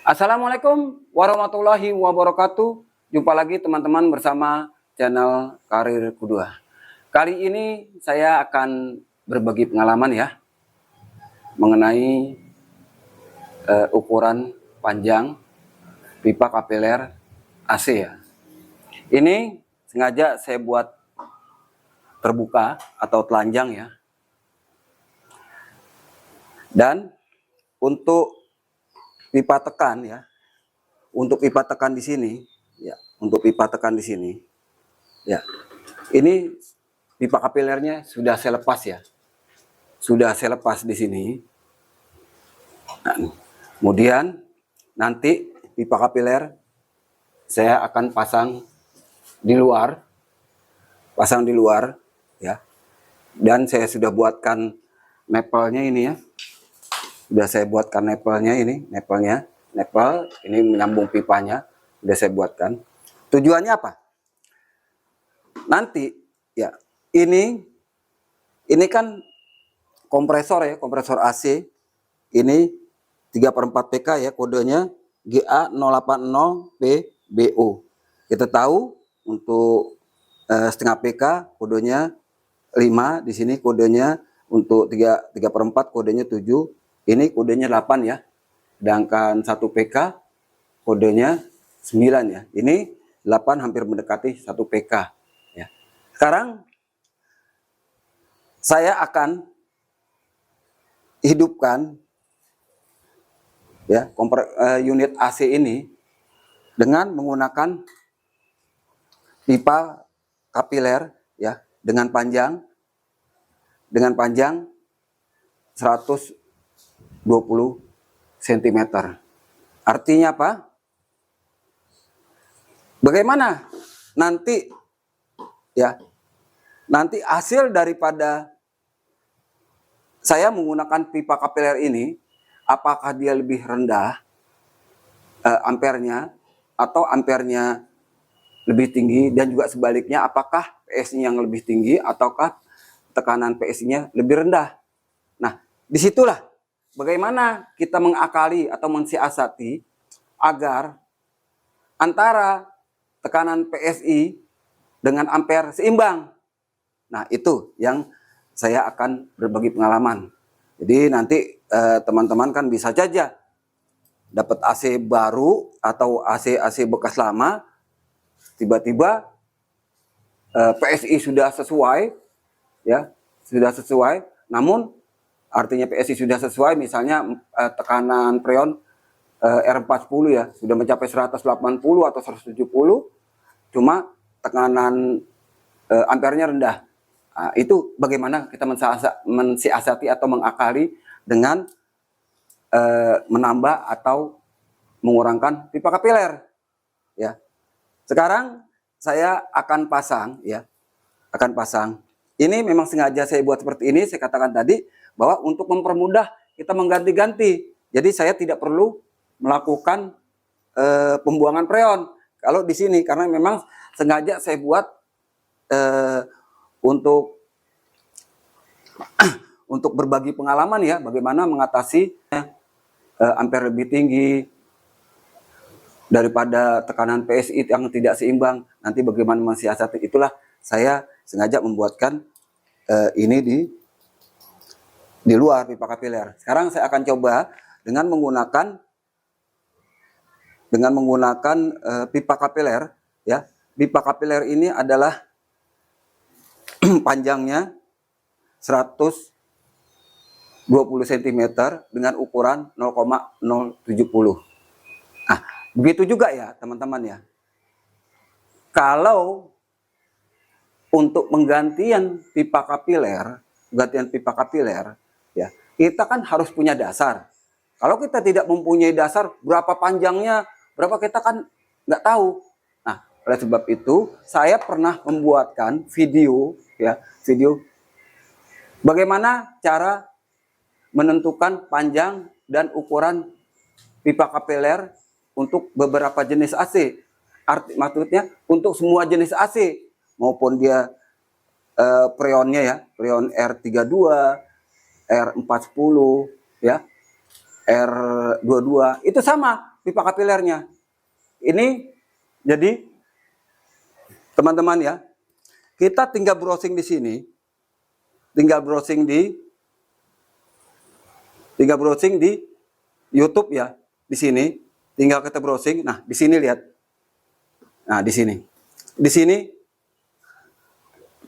Assalamualaikum warahmatullahi wabarakatuh. Jumpa lagi teman-teman bersama channel Karir Kedua. Kali ini saya akan berbagi pengalaman ya mengenai ukuran panjang pipa kapiler AC ya. Ini sengaja saya buat terbuka atau telanjang ya. Dan untuk pipa tekan ya, untuk pipa tekan di sini ya, untuk pipa tekan di sini ya, ini pipa kapilernya sudah saya lepas ya, sudah saya lepas di sini. Nah, kemudian nanti pipa kapiler saya akan pasang di luar ya, dan saya sudah buatkan nepelnya ini ya. Sudah saya buatkan nepelnya ini, nepel ini menyambung pipanya, sudah saya buatkan. Tujuannya apa? Nanti ya, ini kan kompresor ya, kompresor AC. Ini 3/4 PK ya, kodenya GA080PBO. Kita tahu untuk setengah PK kodenya 5, di sini kodenya untuk 3/4 kodenya 7. Ini kodenya 8 ya. Sedangkan 1 PK kodenya 9 ya. Ini 8 hampir mendekati 1 PK ya. Sekarang saya akan hidupkan ya unit AC ini dengan menggunakan pipa kapiler ya, dengan panjang 120 cm. Artinya apa? Bagaimana nanti ya, nanti hasil daripada saya menggunakan pipa kapiler ini, apakah dia lebih rendah ampernya atau ampernya lebih tinggi, dan juga sebaliknya apakah PS-nya yang lebih tinggi ataukah tekanan PS-nya lebih rendah. Nah, disitulah bagaimana kita mengakali atau mensiasati agar antara tekanan PSI dengan ampere seimbang. Nah, itu yang saya akan berbagi pengalaman. Jadi nanti teman-teman kan bisa saja dapat AC baru atau AC bekas lama, tiba-tiba PSI sudah sesuai ya, namun artinya PSI sudah sesuai, misalnya tekanan freon R40 ya, sudah mencapai 180 atau 170, cuma tekanan ampernya rendah. Nah, itu bagaimana kita mensiasati atau mengakali dengan menambah atau mengurangkan pipa kapiler ya. Sekarang saya akan pasang ya, ini memang sengaja saya buat seperti ini. Saya katakan tadi bahwa untuk mempermudah kita mengganti-ganti, jadi saya tidak perlu melakukan pembuangan freon kalau di sini, karena memang sengaja saya buat untuk berbagi pengalaman ya, bagaimana mengatasi ampere lebih tinggi daripada tekanan PSI yang tidak seimbang, nanti bagaimana mensiasati. Itulah saya sengaja membuatkan ini di luar pipa kapiler. Sekarang saya akan coba dengan menggunakan pipa kapiler ya. Pipa kapiler ini adalah panjangnya 120 cm dengan ukuran 0,070. Nah, begitu juga ya teman-teman ya. Kalau untuk penggantian pipa kapiler ya, kita kan harus punya dasar. Kalau kita tidak mempunyai dasar, berapa panjangnya, berapa, kita kan nggak tahu. Nah, oleh sebab itu saya pernah membuatkan video bagaimana cara menentukan panjang dan ukuran pipa kapiler untuk beberapa jenis AC. Maksudnya untuk semua jenis AC, maupun dia freonnya ya, freon R32, R410 ya, R22, itu sama pipa kapilernya. Ini jadi teman-teman ya, kita tinggal browsing di sini, tinggal browsing di YouTube ya, di sini tinggal kita browsing. Nah, di sini lihat. Nah, di sini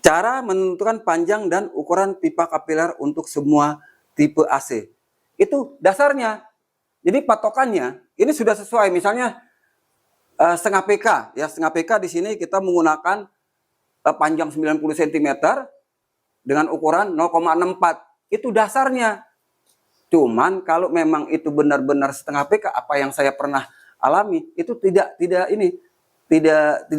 cara menentukan panjang dan ukuran pipa kapiler untuk semua tipe AC. Itu dasarnya. Jadi patokannya ini sudah sesuai. Misalnya setengah PK ya, setengah PK di sini kita menggunakan panjang 90 cm dengan ukuran 0,64. Itu dasarnya. Cuman kalau memang itu benar-benar setengah PK, apa yang saya pernah alami itu tidak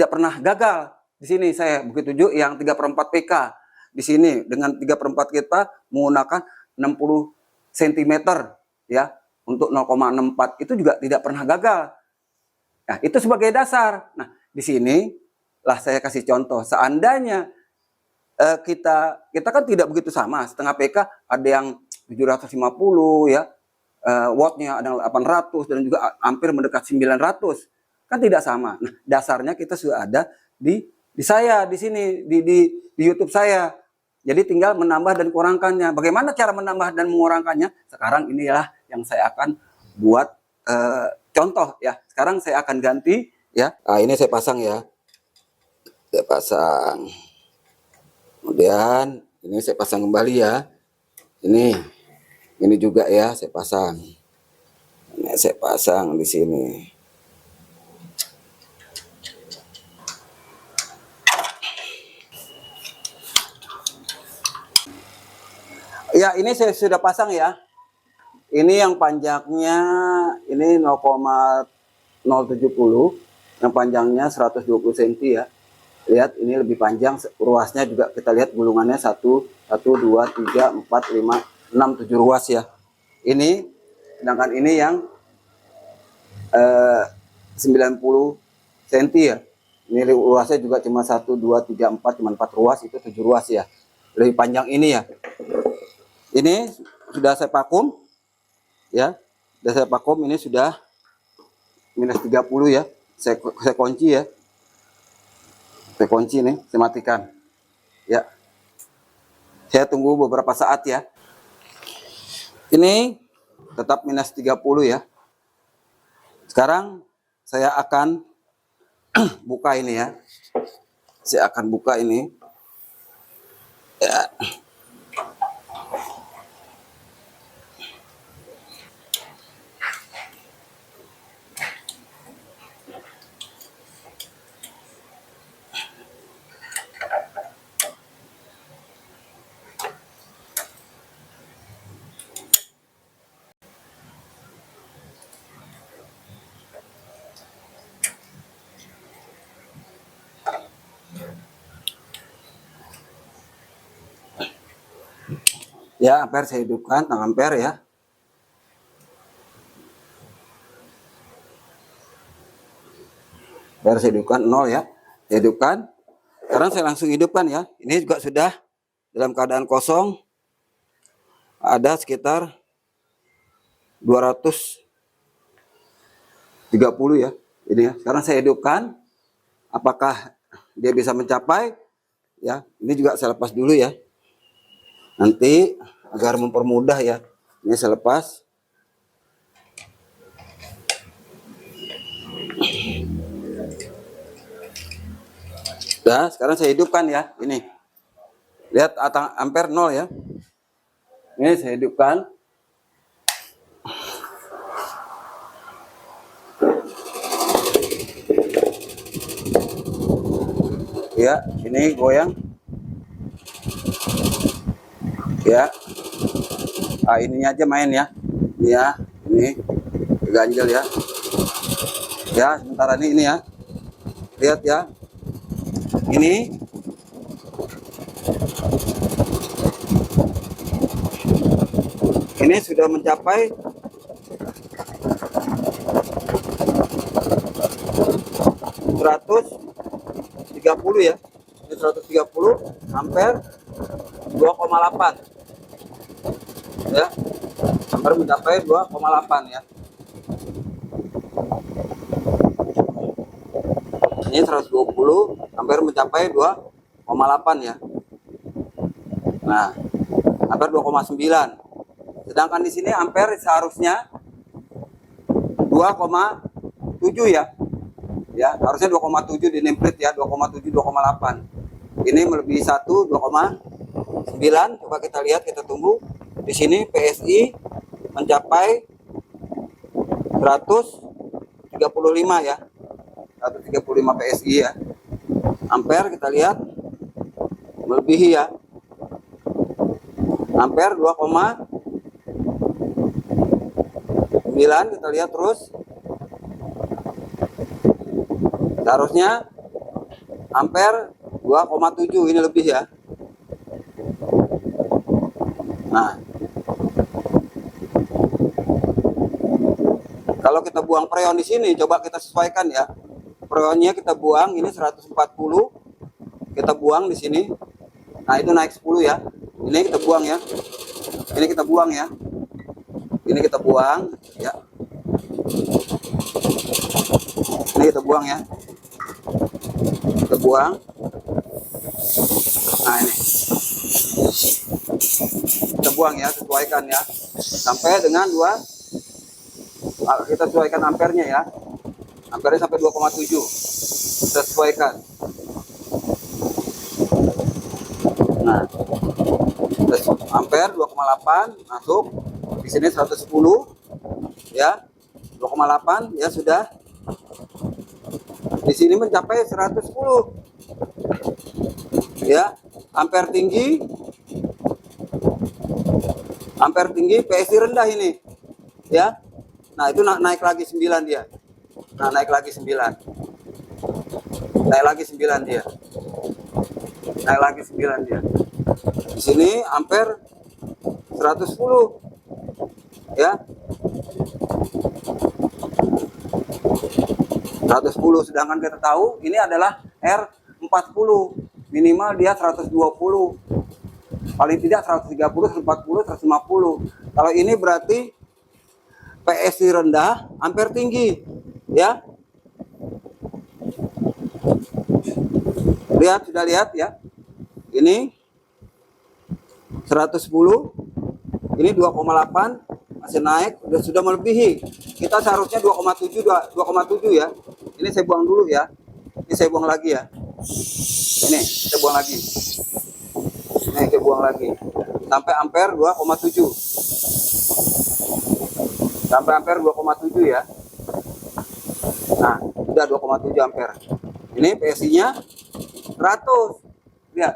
pernah gagal. Di sini saya begitu juga yang 3/4 PK. Di sini dengan 3/4 kita menggunakan 60 cm ya untuk 0,64 itu juga tidak pernah gagal. Nah, itu sebagai dasar. Nah, di sini lah saya kasih contoh. Seandainya kita kan tidak begitu sama. Setengah PK ada yang 750 ya, wattnya ada yang 800 dan juga hampir mendekat 900. Kan tidak sama. Nah, dasarnya kita sudah ada di saya di sini di YouTube saya. Jadi tinggal menambah dan kurangkannya. Bagaimana cara menambah dan mengurangkannya? Sekarang inilah yang saya akan buat contoh ya. Sekarang saya akan ganti ya. Nah, ini saya pasang ya. Saya pasang. Kemudian ini saya pasang kembali ya. Ini juga ya saya pasang. Ini saya pasang di sini. Ya, ini saya sudah pasang ya. Ini yang panjangnya ini 0,070, yang panjangnya 120 cm ya. Lihat ini lebih panjang, ruasnya juga kita lihat gulungannya 1, 2, 3, 4, 5, 6, 7 ruas ya. Ini, sedangkan ini yang 90 cm ya. Ini ruasnya juga cuma 1, 2, 3, 4, cuma 4 ruas, itu 7 ruas ya. Lebih panjang ini ya. Ini sudah saya vakum ya. Sudah saya vakum, ini sudah minus 30 ya. Saya kunci ya. Saya kunci nih, saya matikan. Ya. Saya tunggu beberapa saat ya. Ini tetap minus 30 ya. Sekarang saya akan buka ini ya. Saya akan buka ini. Ya. Ya, ampere saya hidupkan, ampere ya. Ampere saya hidupkan 0 ya. Saya hidupkan. Sekarang saya langsung hidupkan ya. Ini juga sudah dalam keadaan kosong. Ada sekitar 230 ya. Ini ya. Sekarang saya hidupkan. Apakah dia bisa mencapai? Ya, ini juga saya lepas dulu ya. Nanti agar mempermudah ya. Ini saya lepas. Nah, sekarang saya hidupkan ya. Ini. Lihat ampere 0 ya. Ini saya hidupkan. Ya, ini goyang. Ya. Ah, ininya aja main ya. Ini ya, ini ganjel ya. Ya, sementara ini ya. Lihat ya. Ini sudah mencapai 130 ya. Ini 130 ampere 2,8 ya. Ampere mencapai 2,8 ya. Ini 120 ampere mencapai 2,8 ya. Nah, ampere 2,9. Sedangkan di sini ampere seharusnya 2,7 ya. Ya, harusnya 2,7 di nameplate ya, 2,7 2,8. Ini melebihi 1 2,9. Coba kita lihat, kita tunggu. Di sini PSI mencapai 135 ya. 135 PSI ya. Ampere kita lihat melebihi ya. Ampere 2,9 kita lihat terus. Seharusnya ampere 2,7, ini lebih ya. Nah, kalau kita buang freon di sini, coba kita sesuaikan ya. Freonnya kita buang, ini 140, kita buang di sini. Nah, itu naik 10 ya. Ini kita buang ya. Ini kita buang ya. Ini kita buang ya. Ini kita buang ya. Kita buang. Nah, ini kita buang ya, sesuaikan ya. Sampai dengan 2. Kita sesuaikan ampernya ya. Ampernya sampai 2,7. Kita sesuaikan. Nah, ampere 2,8 masuk. Di sini 110 ya. 2,8 ya sudah. Di sini mencapai 110. Ya, ampere tinggi. Ampere tinggi, PSI rendah ini. Ya. Nah, itu naik lagi 9 dia. Nah, naik lagi 9. Naik lagi 9 dia. Naik lagi 9 dia. Di sini ampere 110. Ya. 110, sedangkan kita tahu ini adalah R40. Minimal dia 120. Paling tidak 130, 140, 150. Kalau ini berarti PSI rendah, ampere tinggi. Ya. Lihat, sudah lihat ya. Ini 110. Ini 2,8 masih naik, sudah melebihi. Kita seharusnya 2,7 ya. Ini saya buang dulu ya. Ini saya buang lagi ya. Ini saya buang lagi. Ini saya buang lagi. Sampai ampere 2,7. Sampai ampere 2,7 ya. Nah, sudah 2,7 ampere. Ini PSI-nya 100. Lihat.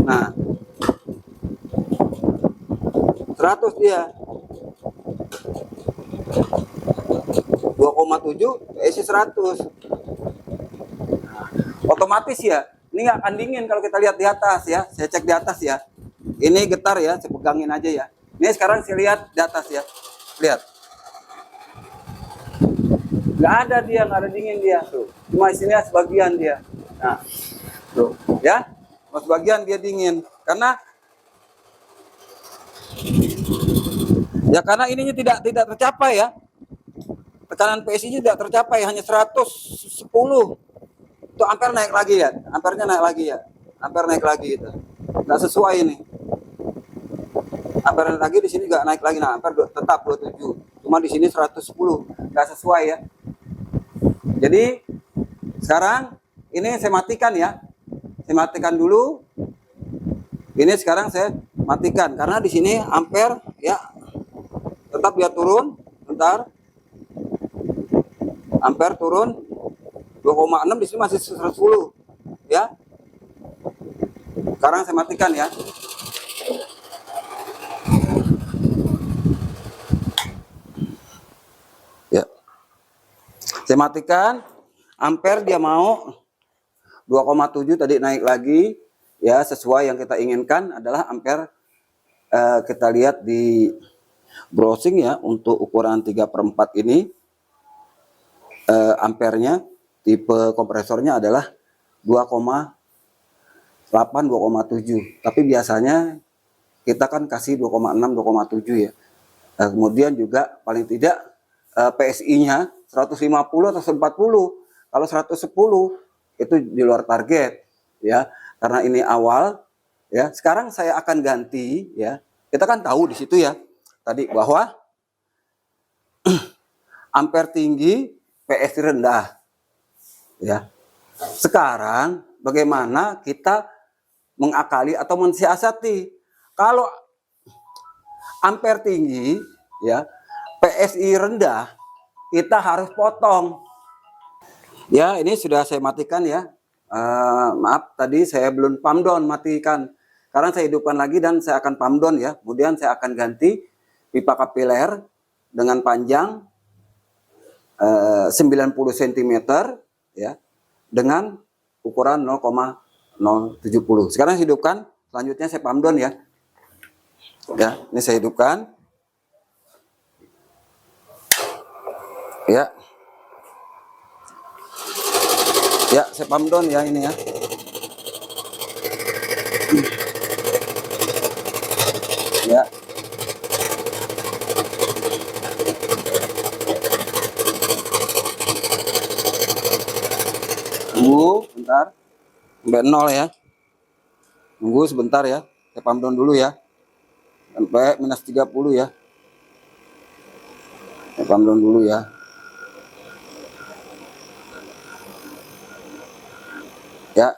Nah, 100 dia. 2,7 PSI 100. Nah, otomatis ya. Ini nggak akan dingin kalau kita lihat di atas ya. Saya cek di atas ya. Ini getar ya, saya pegangin aja ya. Ini sekarang saya lihat di atas ya. Lihat. Nggak ada dia, nggak ada dingin dia. Tuh. Cuma isinya sebagian dia. Nah, tuh ya. Sebagian dia dingin. Karena ininya tidak tercapai ya. Tekanan PSI-nya tidak tercapai, hanya 110. Itu ampere naik lagi ya. Ampernya naik lagi ya. Ampere naik lagi gitu. Nggak sesuai ini. Ampere lagi di sini nggak naik lagi. Nah, ampere tetap 27. Cuma di sini 110. Nggak sesuai ya. Jadi sekarang ini saya matikan ya. Saya matikan dulu. Ini sekarang saya matikan karena di sini ampere ya tetap dia turun. Bentar. Ampere turun 2,6, di sini masih 110 ya. Sekarang saya matikan ya. Ya. Saya matikan. Ampere dia mau 2,7 tadi naik lagi ya, sesuai yang kita inginkan adalah ampere. Kita lihat di browsing ya, untuk ukuran 3/4 ini ampernya tipe kompresornya adalah 2,8 2,7, tapi biasanya kita kan kasih 2,6 2,7 ya. Kemudian juga paling tidak PSI-nya 150 atau 140. Kalau 110 itu di luar target ya. Karena ini awal ya. Sekarang saya akan ganti ya. Kita kan tahu di situ ya tadi bahwa ampere tinggi, PSI rendah ya. Sekarang bagaimana kita mengakali atau mensiasati kalau ampere tinggi ya, PSI rendah, kita harus potong. Ya, ini sudah saya matikan ya. Maaf, tadi saya belum pump down, matikan. Sekarang saya hidupkan lagi dan saya akan pump down ya. Kemudian saya akan ganti pipa kapiler dengan panjang 90 cm ya, dengan ukuran 0,070. Sekarang saya hidupkan, selanjutnya saya pump down ya. Ya, ini saya hidupkan. Ya. Ya, saya pump down ya ini ya. Ya. Tunggu bentar. Sampai 0 ya. Tunggu sebentar ya. Saya pump down dulu ya. Sampai minus 30 ya. Saya pump down dulu ya. Ya.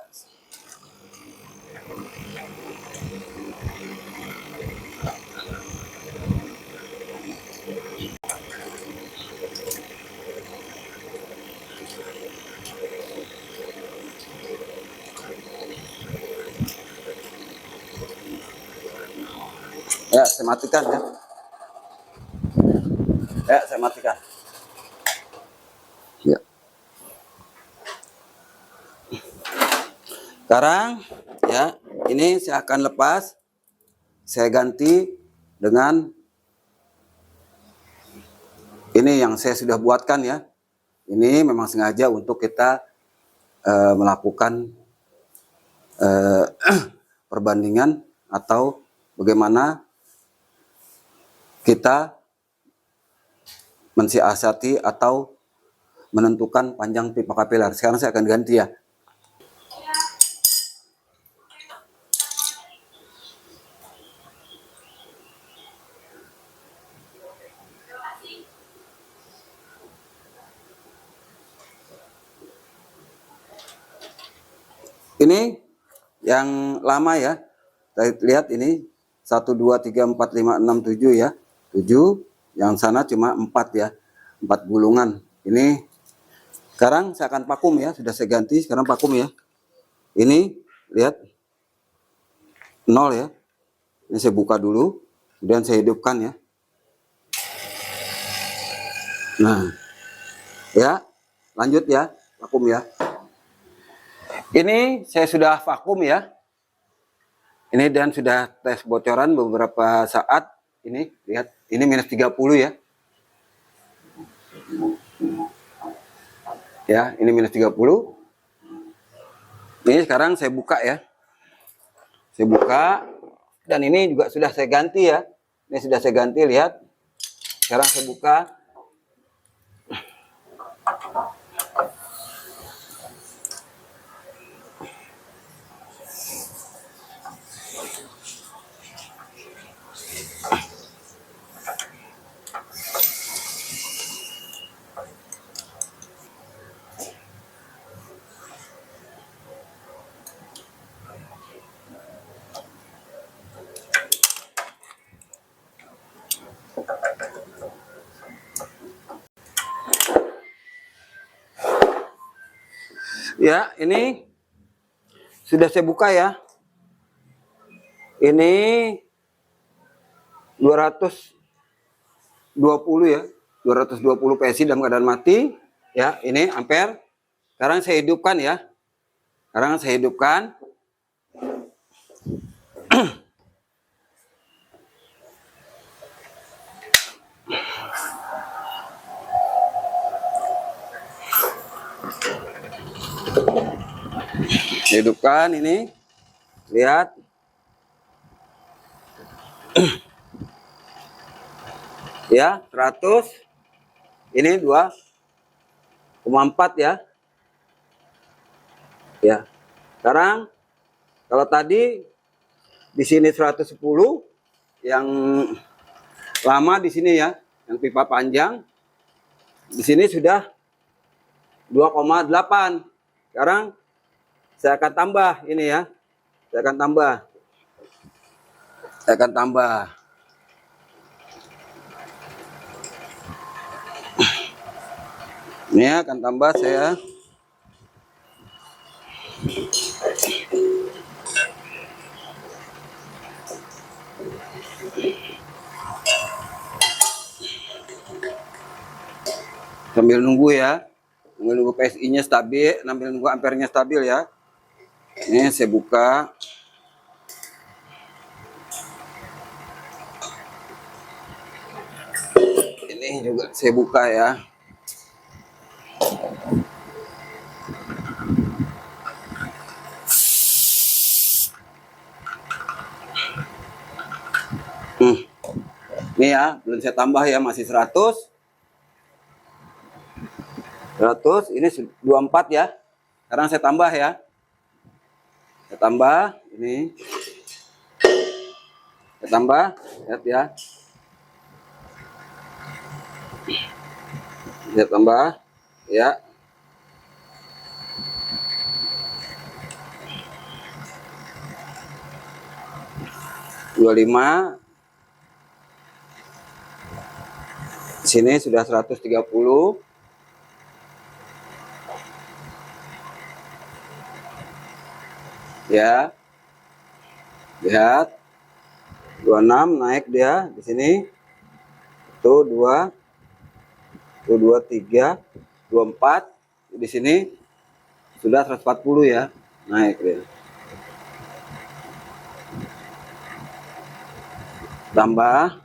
Ya, saya matikan ya. Ya, saya matikan. Ya. Sekarang ya, ini saya akan lepas. Saya ganti dengan ini yang saya sudah buatkan ya. Ini memang sengaja untuk kita melakukan perbandingan atau bagaimana kita mensiasati atau menentukan panjang pipa kapiler. Sekarang saya akan ganti ya. Ini yang lama ya. Kita lihat ini 1, 2, 3, 4, 5, 6, 7 ya. 7. Yang sana cuma 4 ya. 4 gulungan. Ini sekarang saya akan vakum ya. Sudah saya ganti. Sekarang vakum ya. Ini lihat 0 ya. Ini saya buka dulu. Kemudian saya hidupkan ya. Nah. Ya. Lanjut ya. Vakum ya. Ini saya sudah vakum ya. Ini dan sudah tes bocoran beberapa saat. Ini lihat, ini minus 30 ya. Ya, ini minus 30. Ini sekarang saya buka ya. Saya buka dan ini juga sudah saya ganti ya. Ini sudah saya ganti, lihat. Sekarang saya buka. Ya, ini sudah saya buka ya. Ini 220 ya. 220 PSI dalam keadaan mati. Ya, ini ampere. Sekarang saya hidupkan ya. Sekarang saya hidupkan. Hidupkan ini. Lihat. Ya, 100. Ini 2. ya. Ya. Sekarang kalau tadi di sini 110 yang lama di sini ya, yang pipa panjang. Di sini sudah 2,8. Sekarang saya akan tambah ini ya. Saya akan tambah. Ini akan tambah saya. Sambil nunggu ya. Sambil nunggu PSI-nya stabil, sambil nunggu ampernya stabil ya. Ini saya buka. Ini juga saya buka ya. Ini ya, belum saya tambah ya, masih 100. Ini 24 ya. Sekarang saya tambah ya. Saya tambah ini. Saya tambah, lihat ya. Saya tambah ya. (25). Sini sudah 130. Ya. Lihat. 26 naik dia di sini. Tuh 2. Tuh 2 3 24 di sini sudah 140 ya. Naik dia. Tambah.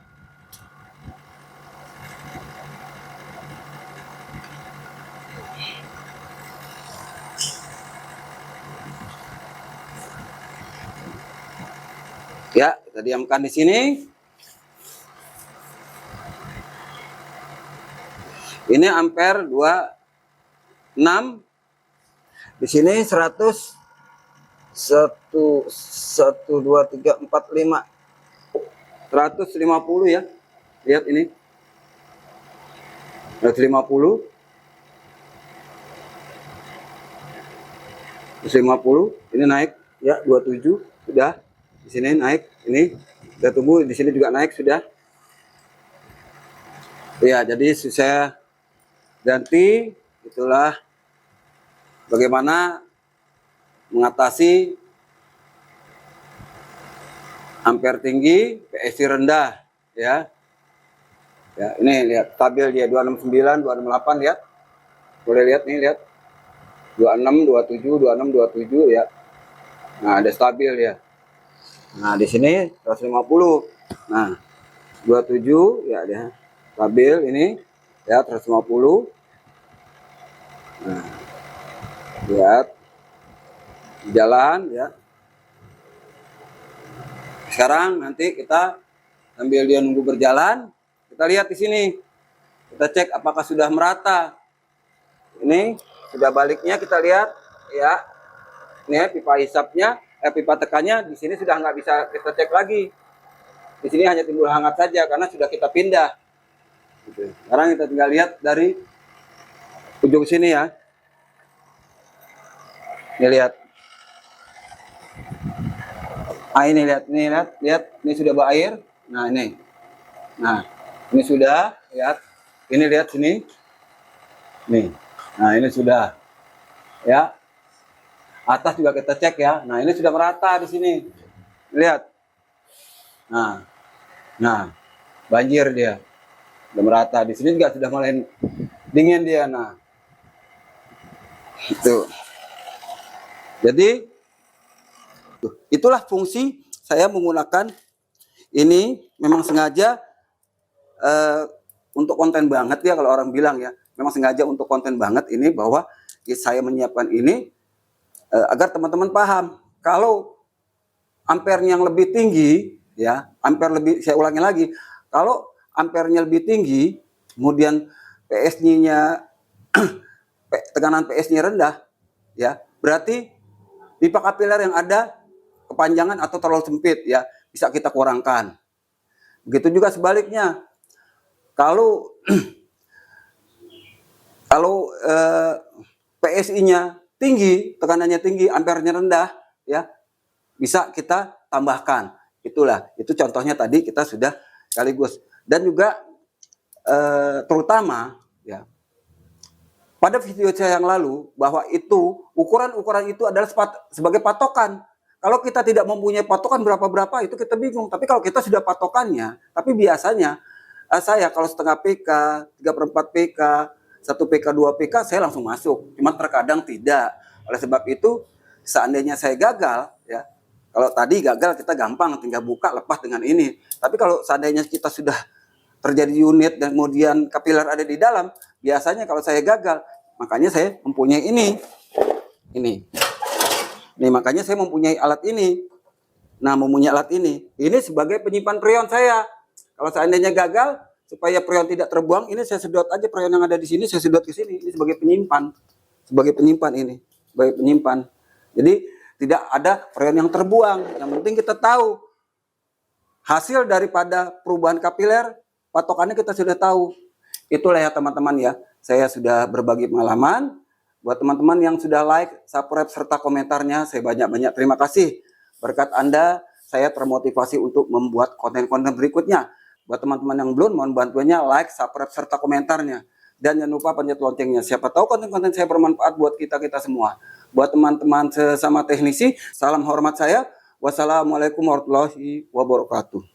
Ya, kita diamkan di sini. Ini ampere 26. Di sini 100 1 1 2 3 4 5 150 ya. Lihat ini. 150. 150 ini naik ya, 27 sudah. Di sini naik, ini kita tunggu, di sini juga naik sudah. Ya, jadi saya ganti. Itulah bagaimana mengatasi ampere tinggi, PSI rendah ya. Ya, ini lihat stabil dia 269, 268 lihat. Boleh lihat nih, lihat. 26, 27, 26, 27 ya. Nah, ada stabil ya. Nah, di sini 150. Nah, 27 ya dia stabil ini ya 150. Nah, lihat jalan ya. Sekarang nanti kita sambil dia nunggu berjalan, kita lihat di sini. Kita cek apakah sudah merata. Ini sudah baliknya kita lihat ya. Ini pipa hisapnya, pipa tekannya di sini sudah nggak bisa kita cek lagi. Di sini hanya timbul hangat saja karena sudah kita pindah. Sekarang kita tinggal lihat dari ujung sini ya. Ini lihat. Ah, ini lihat, ini sudah berair. Nah, ini. Nah, ini sudah, lihat. Ini lihat sini. Nih. Nah, ini sudah. Ya. Atas juga kita cek ya. Nah, ini sudah merata di sini. Lihat. Nah, banjir dia. Sudah merata. Di sini juga sudah mulai dingin dia. Nah. Itu. Jadi itulah fungsi saya menggunakan ini, memang sengaja untuk konten banget ya, kalau orang bilang ya. Memang sengaja untuk konten banget ini, bahwa saya menyiapkan ini agar teman-teman paham kalau ampernya yang lebih tinggi ya, ampere lebih, saya ulangi lagi, kalau ampernya lebih tinggi, kemudian PSI-nya tekanan PS-nya rendah, ya berarti pipa kapiler yang ada kepanjangan atau terlalu sempit, ya bisa kita kurangkan. Begitu juga sebaliknya, kalau PSI-nya tinggi, tekanannya tinggi, ampernya rendah, ya bisa kita tambahkan. Itu contohnya tadi kita sudah sekaligus. Dan juga terutama ya pada video saya yang lalu bahwa itu ukuran itu adalah sebagai patokan. Kalau kita tidak mempunyai patokan berapa-berapa itu kita bingung. Tapi kalau kita sudah patokannya, tapi biasanya saya kalau setengah PK, 3/4 PK, 1 PK, 2 PK saya langsung masuk. Cuma terkadang tidak. Oleh sebab itu seandainya saya gagal, ya kalau tadi gagal kita gampang tinggal buka lepas dengan ini. Tapi kalau seandainya kita sudah terjadi unit dan kemudian kapiler ada di dalam, biasanya kalau saya gagal, makanya saya mempunyai ini. Nih makanya saya mempunyai alat ini. Nah, mempunyai alat ini sebagai penyimpan freon saya. Kalau seandainya gagal, supaya freon tidak terbuang, ini saya sedot aja freon yang ada di sini, saya sedot ke sini. Ini sebagai penyimpan. Sebagai penyimpan. Jadi tidak ada freon yang terbuang. Yang penting kita tahu hasil daripada perubahan kapiler, patokannya kita sudah tahu. Itulah ya teman-teman ya. Saya sudah berbagi pengalaman. Buat teman-teman yang sudah like, subscribe, serta komentarnya, saya banyak-banyak terima kasih. Berkat Anda, saya termotivasi untuk membuat konten-konten berikutnya. Buat teman-teman yang belum, mohon bantuannya like, subscribe, serta komentarnya. Dan jangan lupa pencet loncengnya. Siapa tahu konten-konten saya bermanfaat buat kita semua. Buat teman-teman sesama teknisi, salam hormat saya. Wassalamualaikum warahmatullahi wabarakatuh.